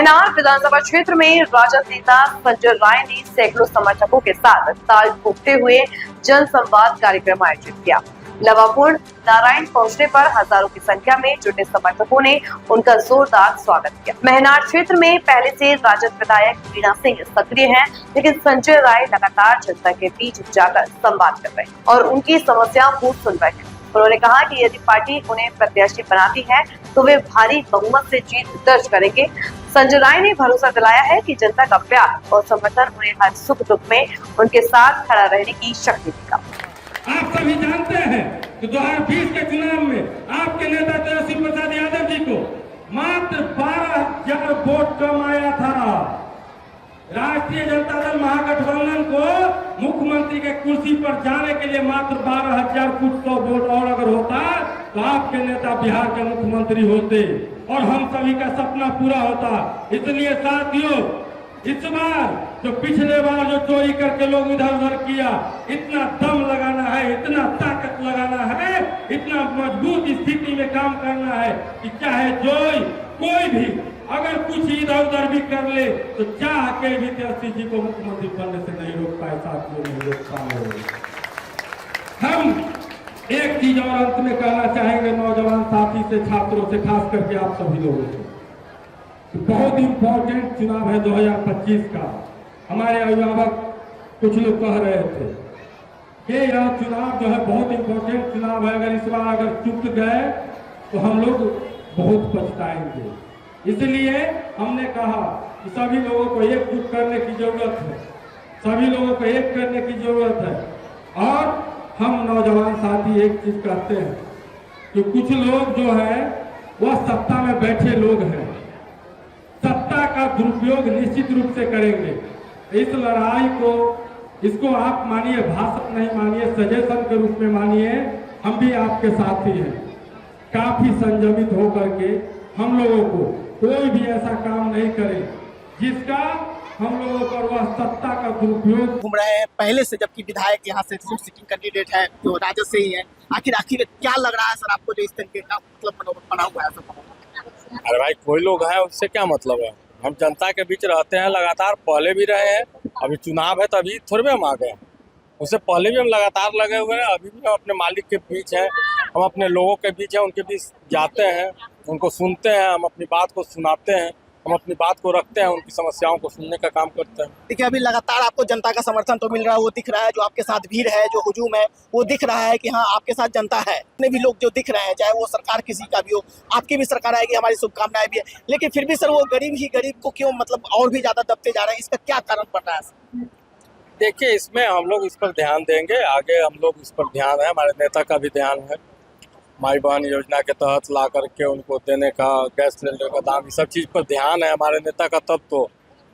महनार विधानसभा क्षेत्र में राजद नेता संजय राय ने सैकड़ों समर्थकों के साथ ताल ठोकते हुए जन संवाद कार्यक्रम आयोजित किया। लवापुर नारायण पहुंचने पर हजारों की संख्या में जुटे समर्थकों ने उनका जोरदार स्वागत किया। महनार क्षेत्र में पहले से राजद विधायक वीणा सिंह सक्रिय हैं, लेकिन संजय राय लगातार जनता के बीच जाकर संवाद कर रहे हैं और उनकी समस्याओं को सुन रहे हैं। उन्होंने कहा कि यदि पार्टी उन्हें प्रत्याशी बनाती है तो वे भारी बहुमत से जीत दर्ज करेंगे। संजय राय ने भरोसा दिलाया है कि जनता का प्यार और समर्थन उन्हें हर सुख दुख में उनके साथ खड़ा रहने की शक्ति देगा। आप सभी जानते हैं कि 2020 के चुनाव में आपके नेता तेजस्वी प्रसाद यादव जी को मात्र 12,000 वोट कम आया था। राष्ट्रीय जनता दल महागठबंधन को मुख्यमंत्री के कुर्सी पर जाने के लिए मात्र 12,000 कुछ 100 वोट और अगर होता तो आपके नेता बिहार के मुख्यमंत्री होते और हम सभी का सपना पूरा होता। इसलिए साथियों, इस बार जो पिछले बार जो चोरी करके लोग इधर उधर किया, इतना दम लगाना है, इतना ताकत लगाना है, इतना मजबूत स्थिति में काम करना है कि चाहे कोई भी अगर कुछ इधर उधर भी कर ले तो चाह के भी तेजस्वी जी को मुख्यमंत्री बनने से नहीं रोक पाए। साथियों, नहीं रोक पाए। हम एक चीज और अंत में कहना चाहेंगे नौजवान साथी से, छात्रों से, खास करके आप सभी लोगों से, बहुत इंपॉर्टेंट चुनाव है 2025 का। हमारे अभिभावक कुछ लोग कह रहे थे कि यह चुनाव जो है बहुत इंपॉर्टेंट चुनाव है, अगर इस बार अगर चूक गए तो हम लोग बहुत पछताएंगे। इसलिए हमने कहा कि सभी लोगों को एकजुट करने की जरूरत है, सभी लोगों को एक करने की जरूरत है। और हम नौजवान साथी एक चीज कहते हैं कि कुछ लोग जो है वह सत्ता में बैठे लोग हैं, सत्ता का दुरुपयोग निश्चित रूप से करेंगे। इस लड़ाई को, इसको आप मानिए भाषण नहीं मानिए, सजेशन के रूप में मानिए, हम भी आपके साथी हैं। काफी संयमित होकर के हम लोगों को कोई भी ऐसा काम नहीं करे जिसका हम लोगों पर वह सत्ता का दुरुपयोग घूम रहे हैं पहले से, जबकि विधायक यहाँ से सिटिंग कैंडिडेट है जो राजद से ही है। आखिर क्या लग रहा है सर आपको जो इस तरीके का मतलब बना हुआ है सब? अरे भाई, कोई लोग हैं उससे क्या मतलब है? हम जनता के बीच रहते हैं लगातार, पहले भी रहे हैं, अभी चुनाव है तभी थोड़े हम आ गए। उससे पहले भी हम लगातार लगे हुए हैं, अभी भी हम अपने मालिक के बीच हैं, हम अपने लोगों के बीच हैं, उनके बीच जाते हैं, उनको सुनते हैं, हम अपनी बात को सुनाते हैं, हम अपनी बात को रखते हैं, उनकी समस्याओं को सुनने का काम करते हैं। देखिए, अभी लगातार आपको जनता का समर्थन तो मिल रहा है, वो दिख रहा है, जो आपके साथ भीड़ है, जो हुजूम है, वो दिख रहा है कि हाँ आपके साथ जनता है। इतने भी लोग जो दिख रहे हैं, चाहे वो सरकार किसी का भी हो, आपकी भी सरकार आएगी, हमारी शुभकामनाएं भी है, लेकिन फिर भी सर वो गरीब को क्यों मतलब और भी ज्यादा दबते जा रहे हैं, इसका क्या कारण पड़ रहा है? देखिए, इसमें हम लोग इस पर ध्यान देंगे, आगे हम लोग इस पर ध्यान है, हमारे नेता का भी ध्यान है। माई बहन योजना के तहत ला करके उनको देने का, गैस सिलेंडर का दाम, ये सब चीज़ पर ध्यान है हमारे नेता का। तब तो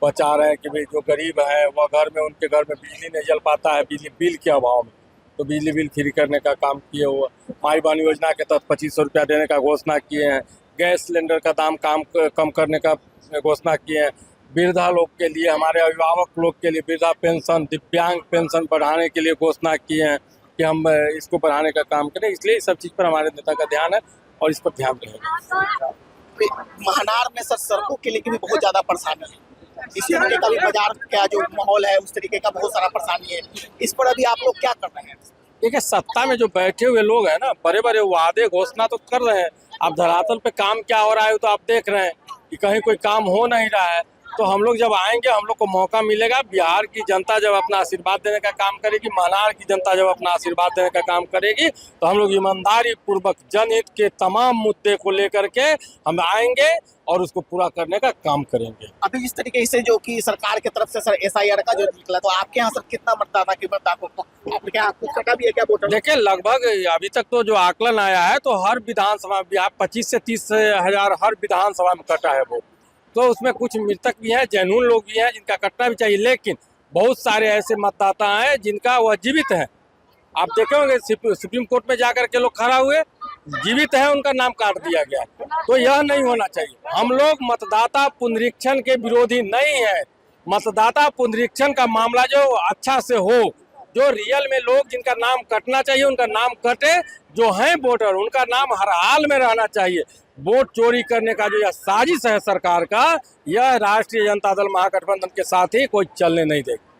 बचा रहे हैं कि भाई जो गरीब है वह उनके घर में बिजली नहीं जल पाता है, बिजली बिल के अभाव में, तो बिजली बिल फ्री करने का काम किए हुआ। माई बहन योजना के तहत 2500 रुपया देने का घोषणा किए हैं। गैस सिलेंडर का दाम कम करने का घोषणा किए हैं। वृद्धा लोग के लिए, हमारे अभिभावक लोग के लिए वृद्धा पेंशन, दिव्यांग पेंशन बढ़ाने के लिए घोषणा किए हैं कि हम इसको बढ़ाने का काम करें। इसलिए इस सब चीज़ पर हमारे नेता का ध्यान है और इस पर ध्यान रहेगा। महानार में सर सड़कों के लिए भी बहुत ज्यादा परेशानी है, इस तरीके का भी बाजार का जो माहौल है उस तरीके का बहुत सारा परेशानी है। इस पर अभी आप लोग क्या कर रहे हैं? देखिए, सत्ता में जो बैठे हुए लोग हैं ना, बड़े बड़े वादे घोषणा तो कर रहे हैं, अब धरातल पे काम क्या हो रहा है तो आप देख रहे हैं कि कहीं कोई काम हो नहीं रहा है। तो हम लोग जब आएंगे, हम लोग को मौका मिलेगा, बिहार की जनता जब अपना आशीर्वाद देने का काम करेगी, महानार की जनता जब अपना आशीर्वाद देने का काम करेगी, तो हम लोग ईमानदारी पूर्वक जनहित के तमाम मुद्दे को लेकर के हम आएंगे और उसको पूरा करने का काम करेंगे। अभी इस तरीके से जो कि सरकार की तरफ से सर SIR का जो निकला, तो आपके यहाँ सर कितना मतदाता की आपके यहाँ कुछ कटा भी है क्या वोटर? देखिए, लगभग अभी तक तो जो आकलन आया है तो हर विधानसभा बिहार 25 से 30 हजार हर विधानसभा में कटा है वोट। तो उसमें कुछ मृतक भी हैं, जैनून लोग भी हैं जिनका कटना भी चाहिए, लेकिन बहुत सारे ऐसे मतदाता हैं जिनका वह जीवित है। आप देखे होंगे सुप्रीम कोर्ट में जाकर के लोग खड़ा हुए, जीवित है, उनका नाम काट दिया गया। तो यह नहीं होना चाहिए। हम लोग मतदाता पुनरीक्षण के विरोधी नहीं है। मतदाता पुनरीक्षण का मामला जो अच्छा से हो, जो रियल में लोग जिनका नाम कटना चाहिए उनका नाम कटे, जो हैं वोटर उनका नाम हर हाल में रहना चाहिए। वोट चोरी करने का जो यह साजिश है सरकार का, यह राष्ट्रीय जनता दल महागठबंधन के साथ ही कोई चलने नहीं देगा।